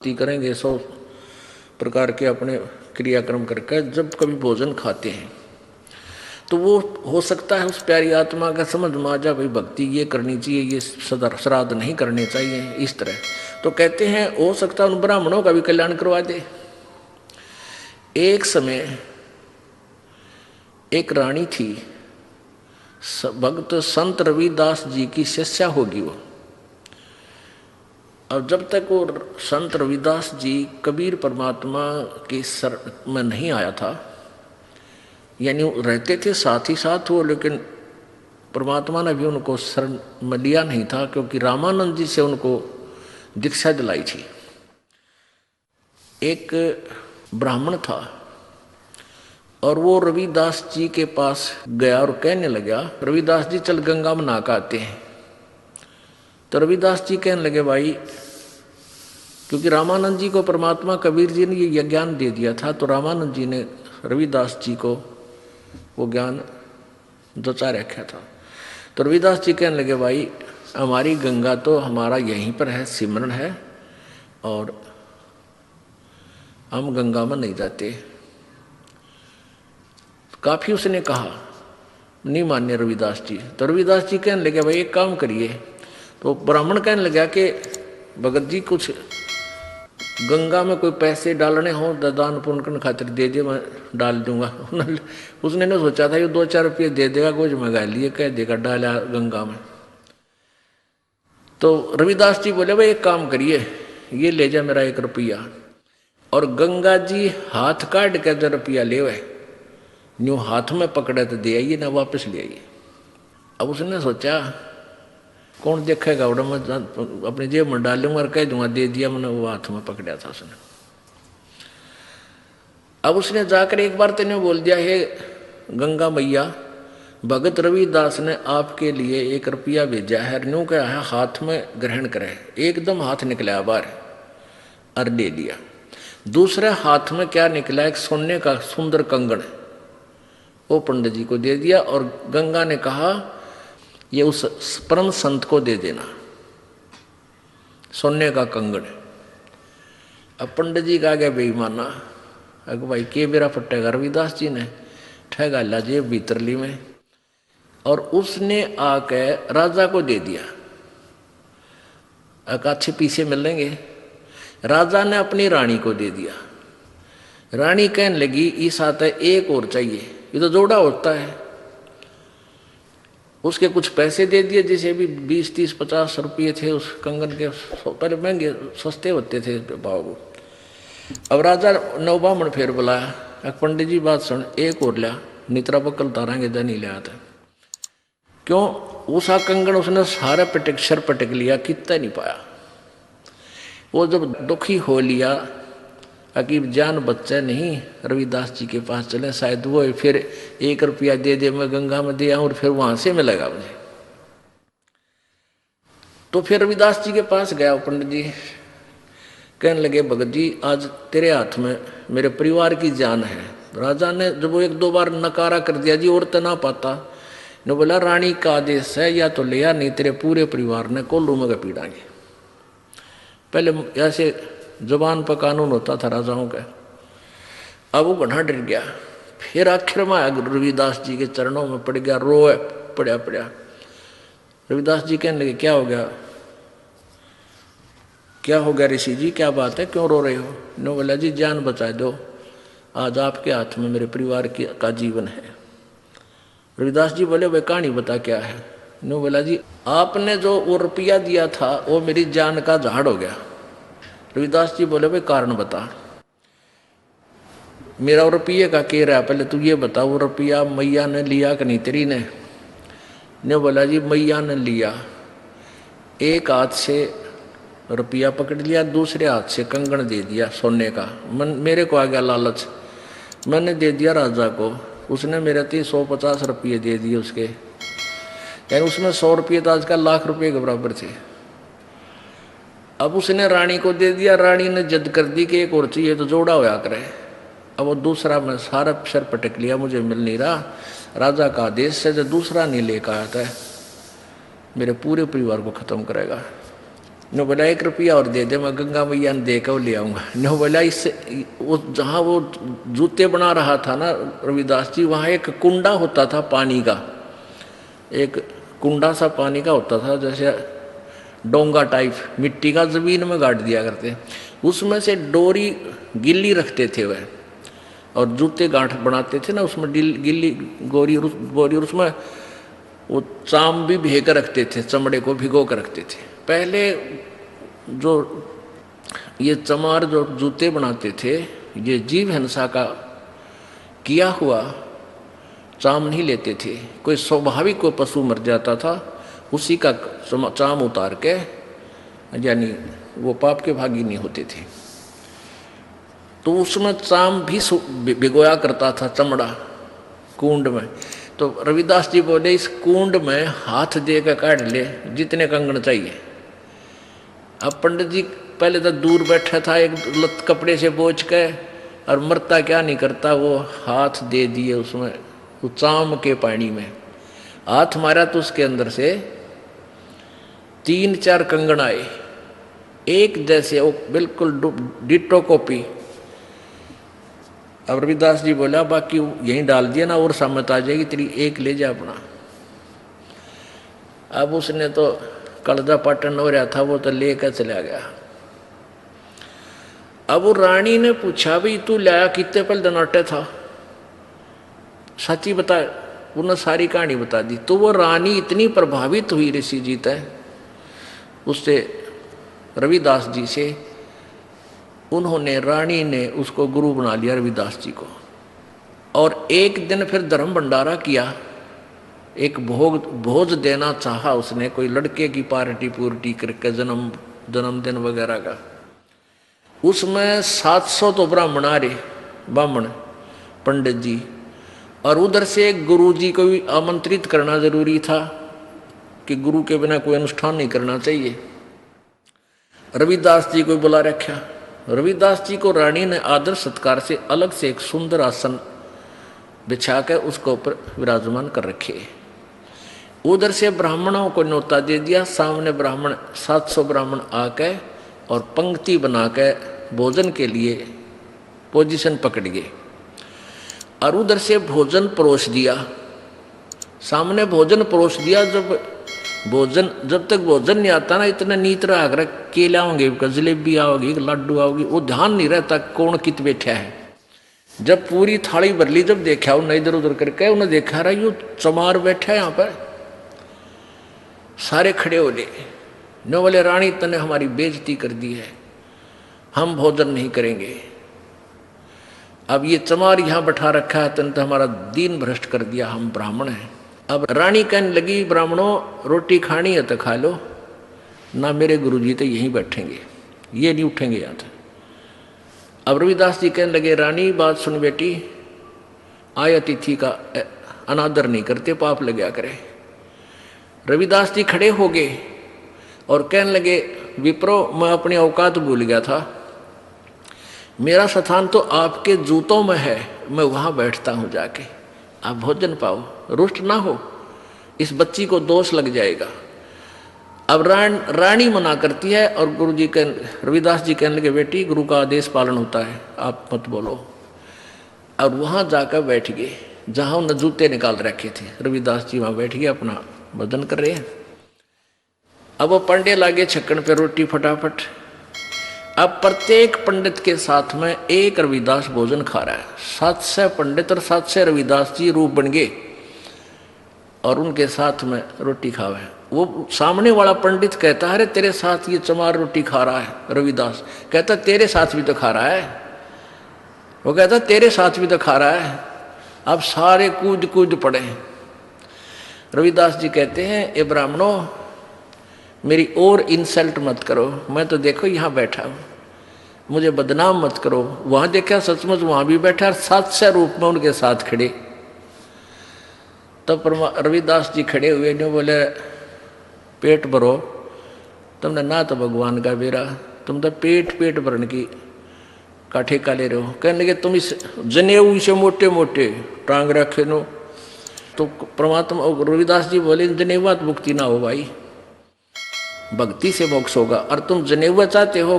करेंगे 100 प्रकार के अपने क्रियाक्रम करके जब कभी भोजन खाते हैं तो वो हो सकता है उस प्यारी आत्मा का समझ में आ जा, भाई भक्ति ये करनी चाहिए, ये श्राद्ध नहीं करने चाहिए इस तरह। तो कहते हैं हो सकता है उन ब्राह्मणों का भी कल्याण करवा दे। एक समय एक रानी थी, भक्त संत रविदास जी की शिष्या होगी वो। और जब तक वो संत रविदास जी कबीर परमात्मा के सर में नहीं आया था, यानी रहते थे साथ ही साथ वो, लेकिन परमात्मा ने भी उनको शरण में लिया नहीं था, क्योंकि रामानंद जी से उनको दीक्षा दिलाई थी। एक ब्राह्मण था और वो रविदास जी के पास गया और कहने लगा, रविदास जी चल गंगा में नहा के आते हैं। तो रविदास जी कहने लगे, भाई क्योंकि रामानंद जी को परमात्मा कबीर जी ने ये ज्ञान दे दिया था, तो रामानंद जी ने रविदास जी को वो ज्ञान जचा रखा था। तो रविदास जी कहने लगे, भाई हमारी गंगा तो हमारा यहीं पर है, सिमरन है, और हम गंगा में नहीं जाते। काफी उसने कहा, नहीं मान्य रविदास जी। तो रविदास जी कहने लगे, भाई एक काम करिए। तो ब्राह्मण कहने लगा कि भगत जी कुछ गंगा में कोई पैसे डालने हो दान पुण्य करने खातिर दे दे, मैं डाल दूंगा। उसने न सोचा था ये 2-4 रुपये दे देगा, कुछ मंगा लिए, कह देगा डाला गंगा में। तो रविदास जी बोले, भाई एक काम करिए, ये ले जा मेरा 1 रुपया, और गंगा जी हाथ काट के जो रुपया ले वह न्यू हाथ में पकड़े तो दे आइए, ना वापस ले आइए। अब उसने सोचा कौन देखेगा, उड़ा मैं अपनी जेब में डालूंगा और कह दूंगा दे दिया, मैंने वो हाथ में पकड़ा था उसने। अब उसने जाकर एक बार तेने बोल दिया, हे गंगा मैया, भगत रविदास ने आपके लिए 1 रुपया भेजा है, न्यू क्या है हाथ में ग्रहण करे। एकदम हाथ निकला बाहर और ले लिया। दूसरे हाथ में क्या निकला, एक सोने का सुंदर कंगन, वो पंडित जी को दे दिया, और गंगा ने कहा ये उस परम संत को दे देना, सोने का कंगन। अब पंडित जी का गया बेईमाना, अगर भाई के बेरा फटेगा, रविदास जी ने ठगा ला जेब भीतरली में, और उसने आके राजा को दे दिया। अच्छे पीछे मिलेंगे। राजा ने अपनी रानी को दे दिया। रानी कहने लगी, इस आता एक और चाहिए, ये तो जोड़ा होता है। उसके कुछ पैसे दे दिए, जैसे भी 20, 30, 50 रुपये थे उस कंगन के, पहले महंगे सस्ते होते थे भाव। अब राजा नवबामण फिर बुलाया, पंडित जी बात सुन, एक और लिया, नितरा बकल तारांगे नहीं लिया था। क्यों? उसा कंगन उसने सारा सर पटक लिया, कितना नहीं पाया। वो जब दुखी हो लिया, अकीब जान बच्चा नहीं, रविदास जी के पास चले, शायद वो फिर 1 रुपया दे दे, मैं गंगा में दे आऊं और फिर वहां से मिलेगा मुझे। तो फिर रविदास जी के पास गया पंडित जी, कहने लगे, भगत जी आज तेरे हाथ में मेरे परिवार की जान है। राजा ने जब वो 1-2 बार नकारा कर दिया, जी और तो ना पाता, ने बोला रानी का आदेश है, या तो लिया, नहीं तेरे पूरे परिवार ने कोल्लू में पीड़ाएंगे। पहले ऐसे जुबान पर कानून होता था राजाओं का। अब वो बना डर गया, फिर आखिर में रविदास जी के चरणों में पड़ गया, रोए पड़ा। रविदास जी कहने लगे, क्या हो गया, क्या हो गया ऋषि जी, क्या बात है, क्यों रो रहे हो? नो बोला, जी जान बचा दो, आज आपके हाथ में मेरे परिवार का जीवन है। रविदास जी बोले, भाई कहानी बता क्या है? नो बोला, जी आपने जो वो रुपया दिया था वो मेरी जान का झाड़ हो गया। रविदास जी बोले, भाई कारण बता, मेरा रुपये का कह रहा है, पहले तू ये बता, वो रुपया मैया ने लिया कि नहीं तेरी ने बोला, जी मैया ने लिया, एक हाथ से रुपया पकड़ लिया, दूसरे हाथ से कंगन दे दिया सोने का। मेरे को आ गया लालच, मैंने दे दिया राजा को, उसने मेरे 150 रुपये दे दिए उसके, यानी उसमें 100 रुपये तो आजकल लाख रुपये के बराबर थे। अब उसने रानी को दे दिया, रानी ने जिद कर दी कि एक और चाहिए, तो जोड़ा होया करे। अब वो दूसरा मैं सारा सर पटक लिया, मुझे मिल नहीं रहा, राजा का आदेश से जो दूसरा नहीं लेकर आया था, मेरे पूरे परिवार को खत्म करेगा। ने बोला 1 रुपया और दे दे, मैं गंगा मैया ने देकर ले आऊँगा। ने बोला इससे वो जहाँ वो जूते बना रहा था ना रविदास जी, वहाँ एक कुंडा होता था पानी का, एक कुंडा सा पानी का होता था, जैसे डोंगा टाइप मिट्टी का, ज़मीन में गाड़ दिया करते, उसमें से डोरी गिल्ली रखते थे वह, और जूते गांठ बनाते थे ना उसमें गिल्ली बोरी, और उसमें वो चाम भी भे कर रखते थे, चमड़े को भिगो कर रखते थे। पहले जो ये चमार जो जूते बनाते थे, ये जीव हिंसा का किया हुआ चाम नहीं लेते थे। कोई स्वाभाविक कोई पशु मर जाता था, उसी का चाम उतार के, यानी वो पाप के भागी नहीं होते थे, तो उसमें चाम भी भिगोया करता था, चमड़ा कुंड में। तो रविदास जी बोले इस कुंड में हाथ दे कर काट ले जितने कंगन चाहिए। अब पंडित जी पहले तो दूर बैठा था, एक लत कपड़े से बोझ के, और मरता क्या नहीं करता, वो हाथ दे दिए उसमें, वो चाम के पानी में हाथ मारा तो उसके अंदर से 3-4 कंगन आए, एक जैसे, वो बिल्कुल डिटो कॉपी। अब रविदास जी बोला बाकी यहीं डाल दिया ना, और सामत आ जाएगी तेरी, एक ले जा अपना। अब उसने तो कलजा पाटन हो रहा था, वो तो लेकर चला गया। अब वो रानी ने पूछा भाई तू लाया कितने पल दनाटे था, सच्ची बता। उन्होंने सारी कहानी बता दी। तो वो रानी इतनी प्रभावित हुई ऋषि जी तय उससे, रविदास जी से, उन्होंने, रानी ने उसको गुरु बना लिया रविदास जी को। और एक दिन फिर धर्म भंडारा किया, एक भोज देना चाहा उसने, कोई लड़के की पार्टी पूर्टी करके, जन्मदिन वगैरह का। उसमें 700 तो ब्राह्मण आ रहे, ब्राह्मण पंडित जी, और उधर से गुरु जी को भी आमंत्रित करना जरूरी था कि गुरु के बिना कोई अनुष्ठान नहीं करना चाहिए। रविदास जी को बुला रखा। रविदास जी को रानी ने आदर सत्कार से अलग से एक सुंदर आसन बिछा कर उसको ऊपर विराजमान कर रखे। उधर से ब्राह्मणों को न्योता दे दिया। सामने ब्राह्मण 700 ब्राह्मण आके और पंक्ति बना के भोजन के लिए पोजीशन पकड़ गए, और उधर से भोजन परोस दिया। सामने भोजन परोस दिया। जब तक भोजन नहीं आता ना, इतना नीत रहा, केला होंगे, जलेबी आओगी, लड्डू आओगी, वो ध्यान नहीं रहता कौन कित बैठा है। जब पूरी थाली भर ली, जब देखा उन्हें इधर उधर करके, उन्हें देखा रहा यू चमार बैठा है यहाँ पर। सारे खड़े हो गए, न बोले रानी तने हमारी बेइज्जती कर दी है, हम भोजन नहीं करेंगे। अब ये चमार यहाँ बैठा रखा है, तने तो हमारा दीन भ्रष्ट कर दिया, हम ब्राह्मण हैं। अब रानी कहने लगी ब्राह्मणों रोटी खानी है तो खा लो, ना मेरे गुरुजी तो यहीं बैठेंगे, ये नहीं उठेंगे यहाँ से। अब रविदास जी कहने लगे रानी बात सुन बेटी, आय अतिथि का अनादर नहीं करते, पाप लग गया करे। रविदास जी खड़े हो गए और कहने लगे विप्रो, मैं अपनी औकात भूल गया था, मेरा स्थान तो आपके जूतों में है, मैं वहाँ बैठता हूँ जाके, आप भोजन पाओ, रुष्ट ना हो, इस बच्ची को दोष लग जाएगा। अब रानी मना करती है और गुरुजी के रविदास जी कहने लगे बेटी गुरु का आदेश पालन होता है, आप मत बोलो। और वहाँ जाकर बैठ गए जहाँ उन्हें जूते निकाल रखे थे। रविदास जी वहाँ बैठ गए, अपना भोजन कर रहे हैं। अब वो पंडे लागे छक्कन पे रोटी फटाफट। अब प्रत्येक पंडित के साथ में एक रविदास भोजन खा रहा है। 700 पंडित और 700 रविदास जी रूप बन गए और उनके साथ में रोटी खावे। वो सामने वाला पंडित कहता है अरे तेरे साथ ये चमार रोटी खा रहा है। रविदास कहता तेरे साथ भी तो खा रहा है। वो कहता तेरे साथ भी तो खा रहा है। अब सारे कूद कूद पड़े। रविदास जी कहते हैं ए ब्राह्मणों, मेरी और इंसल्ट मत करो, मैं तो देखो यहाँ बैठा हूँ, मुझे बदनाम मत करो। वहाँ देखा सचमुच वहाँ भी बैठा और 700 रूप में उनके साथ खड़े। तब रविदास जी खड़े हुए ने बोले पेट भरो, तुमने ना तो भगवान का बेरा, तुम तो पेट भरने की का ठेका ले रहे हो। कहने लगे तुम इस जनेऊ से मोटे मोटे टांग रखे नो। तो परमात्मा रविदास जी बोले जनेवात मुक्ति ना हो भाई, भक्ति से मोक्ष होगा। और तुम जनेऊ चाहते हो